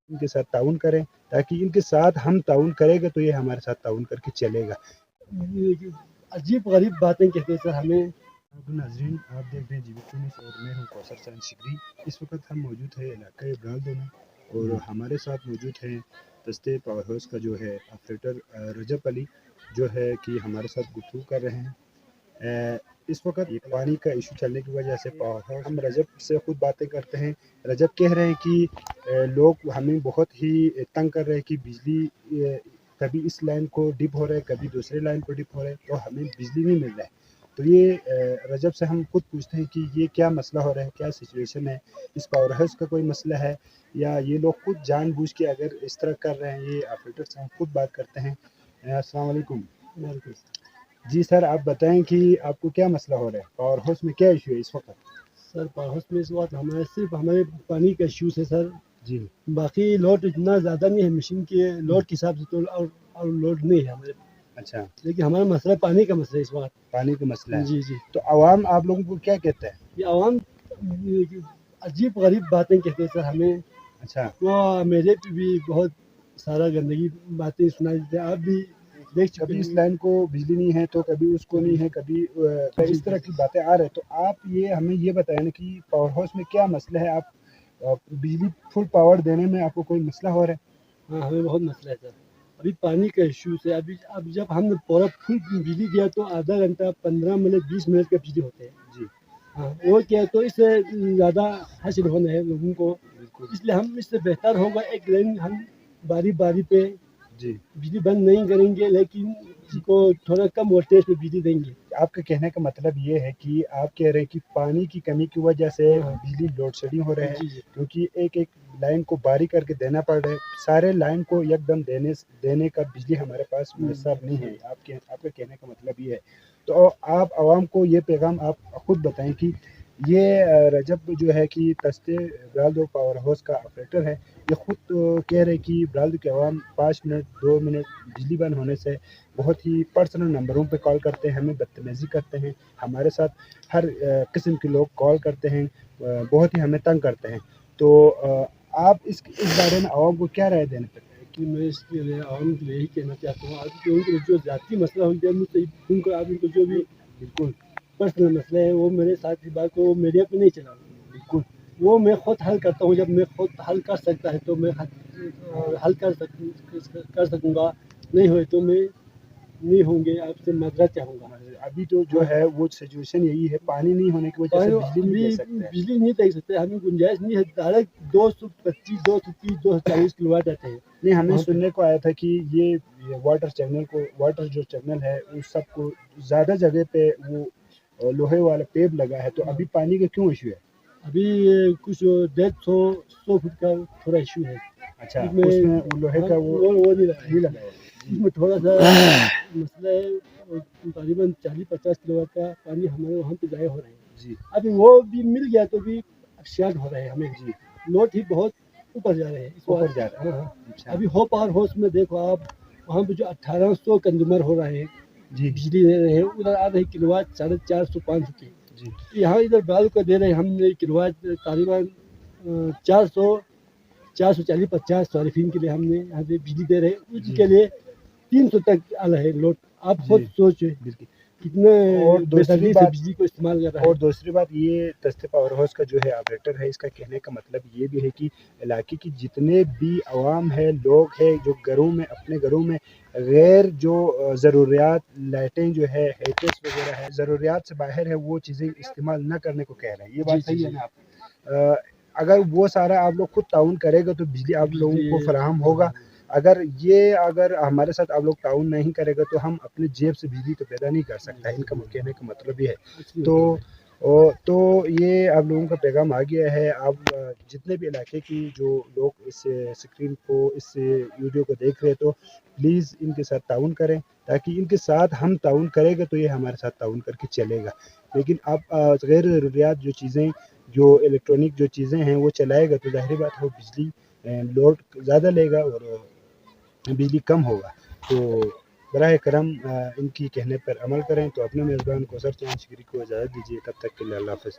इनके साथ ताउन करें, ताकि इनके साथ हम ताउन करेंगे तो ये हमारे साथ ताउन करके चलेगा। अजीब गरीब बातें कहते हैं सर हमें। नाज़रीन, आप देख रहे हैं जीवी ट्यूनिस और मैं हूँ कौसर चांद शिकरी। इस वक्त हम मौजूद है इलाका ब्राल्दो में और हमारे साथ मौजूद है दस्ते पावर हाउस का जो है ऑपरेटर रजब अली, जो है कि हमारे साथ गुफ्तगू कर रहे हैं। इस वक्त ये पानी का इशू चलने की वजह से पावर हाउस, हम रजब से खुद बातें करते हैं। रजब कह रहे हैं कि लोग हमें बहुत ही तंग कर रहे हैं कि बिजली कभी इस लाइन को डिप हो रहा है, कभी दूसरे लाइन को डिप हो रहा है, तो हमें बिजली नहीं मिल रहा है। तो ये रजब से हम खुद पूछते हैं कि ये क्या मसला हो रहा है, क्या सिचुएशन है, इस पावर हाउस का कोई मसला है या ये लोग खुद जानबूझ के अगर इस तरह कर रहे हैं। ये ऑपरेटर से हम खुद बात करते हैं। अस्सलाम वालेकुम। जी सर, आप बताएं कि आपको क्या मसला हो रहा है, पावर हाउस में क्या इशू है इस वक्त? सर पावर हाउस में इस वक्त हमारे पानी का इश्यूज है सर जी। बाकी लोड इतना ज़्यादा नहीं है मशीन के लोड के हिसाब से, तो और लोड नहीं है हमारे। अच्छा, लेकिन हमारा मसला पानी का मसला है इस वक्त। पानी का मसला है। जी जी। तो आवाम आप लोगों को क्या कहता है? ये आवाम अजीब गरीब बातें कहते हैं सर हमें। अच्छा, वो मेरे पे भी बहुत सारा गंदगी बातें सुना देते हैं। आप भी देख चुके कभी हैं। इस लाइन को बिजली नहीं है तो कभी उसको नहीं है, कभी इस तरह की बातें आ रहे हैं। तो आप ये हमें ये बताएं ना कि पावर हाउस में क्या मसला है। आप बिजली फुल पावर देने में आपको कोई मसला हो रहा है? हाँ, हमें बहुत मसला है सर। अभी पानी का इशू है। अभी अब जब हमने पूरा फुल बिजली दिया तो आधा घंटा 15 मिनट 20 मिनट का बिजली होते हैं। जी। हाँ, वो क्या है, तो इससे ज़्यादा हासिल होना है लोगों को, इसलिए हम इससे बेहतर होगा एक दिन हम बारी बारी पे जी। बिजली बंद नहीं करेंगे, लेकिन उनको थोड़ा कम वोल्टेज पे बिजली देंगे। आपके कहने का मतलब ये है कि आप कह रहे हैं कि पानी की कमी की वजह से हाँ। बिजली लोड शेडिंग हो रहा है, जी जी। क्योंकि एक एक लाइन को बारी करके देना पड़ रहा है। सारे लाइन को एकदम देने का बिजली हमारे पास मैसर नहीं है। आपके कहने का मतलब ये है। तो आप आवाम को ये पैगाम आप खुद बताएं कि ये रजब जो है कि दस्ते ब्राल्दो पावर हाउस का ऑपरेटर है, ये खुद कह रहे कि ब्राल्दो के अवाम 5 मिनट 2 मिनट बिजली बंद होने से बहुत ही पर्सनल नंबरों पे कॉल करते हैं, हमें बदतमीज़ी करते हैं। हमारे साथ हर किस्म के लोग कॉल करते हैं, बहुत ही हमें तंग करते हैं। तो आप इस बारे में आवाम को क्या राय देना चाहते हैं? कि मैं इसके लिए आवाम के लिए यही कहना चाहता हूँ, आप उनको जो ज़ाती मसला हो गया मुझसे उनको, आप उनको जो भी बिल्कुल पर्सनल मसला है वो मेरे साथ की बात को मीडिया पे नहीं चला। बिल्कुल वो मैं खुद हल करता हूँ। जब मैं खुद हल कर सकता है तो मैं हल कर सकूँगा, नहीं हुए तो मैं नहीं होंगे, आपसे माजरत चाहूँगा। अभी तो जो है वो सिचुएशन यही है, पानी नहीं होने की वजह से बिजली नहीं दे सकते हैं। बिजली नहीं दे सकते, हमें गुंजाइश नहीं है। डायरेक्ट 225 230 240 किलोवाट आते हैं। नहीं, हमें सुनने को आया था कि ये वाटर जो चैनल है उस सबको ज़्यादा जगह पे वो लोहे वाला पेप लगा है। तो अभी पानी का क्यों इशू है? अभी कुछ 150 फुट का थोड़ा इशू है। अच्छा, उसमें वो लोहे का वो नहीं लगा है। इसमें थोड़ा सा मसला है। तकरीबन 40-50 किलोवाट का पानी हमारे वहाँ पे ज़ाया हो रहा है जी। अभी वो भी मिल गया तो भी शार्ट हो रहा है हमें जी। लोड ही बहुत ऊपर जा रहे हैं, ऊपर जा रहा है। हाँ। अच्छा। अभी हो पावर हाउस में देखो आप, वहाँ पे जो 1800 कंज्यूमर हो रहा है जी। बिजली दे रहे हैं, उधर आ रही किलोवाट 450-500 की जी। यहाँ इधर डाल कर दे रहे हैं हमने किलोवाट तकरीबन 440-50 सारिफिन के लिए हमने यहाँ से बिजली दे रहे हैं। उसके लिए 300 तक आला है लोड। आप खुद सोचे कितने बेदर्दी से बिजली को इस्तेमाल कर रहा है। और दूसरी बात ये दस्ते पावर हाउस का जो है ऑपरेटर है, इसका कहने का मतलब ये भी है कि इलाके की जितने भी आवाम है, लोग हैं जो घरों में अपने घरों में गैर जो ज़रूरियात लाइटें जो है हेटर्स वगैरह है, ज़रूरियात से बाहर है, वो चीज़ें इस्तेमाल न करने को कह रहे हैं। ये बात सही है ना आप? अगर वो सारा आप लोग खुद ताउन करेगा तो बिजली आप लोगों को फराहम होगा। अगर हमारे साथ आप लोग ताउन नहीं करेगा तो हम अपने जेब से बिजली तो पैदा नहीं कर सकता। इनका कहने का मतलब ये है। तो ये आप लोगों का पैगाम आ गया है। आप जितने भी इलाके की जो लोग इस स्क्रीन को, इस वीडियो को देख रहे हैं, तो प्लीज़ इनके साथ ताउन करें, ताकि इनके साथ हम ताउन करेंगे तो ये हमारे साथ ताउन करके चलेगा। लेकिन आप गैर ज़रूरियात जो चीज़ें, जो इलेक्ट्रॉनिक जो चीज़ें हैं वो चलाएगा तो ज़ाहिर बात है बिजली लोड ज़्यादा लेगा और बिजली कम होगा। तो बराह करम इनकी कहने पर अमल करें। तो अपने मेज़बान कौसर चांद शिकरी को इजाज़त दीजिए, तब तक के लिए अल्लाह हाफ़िज़।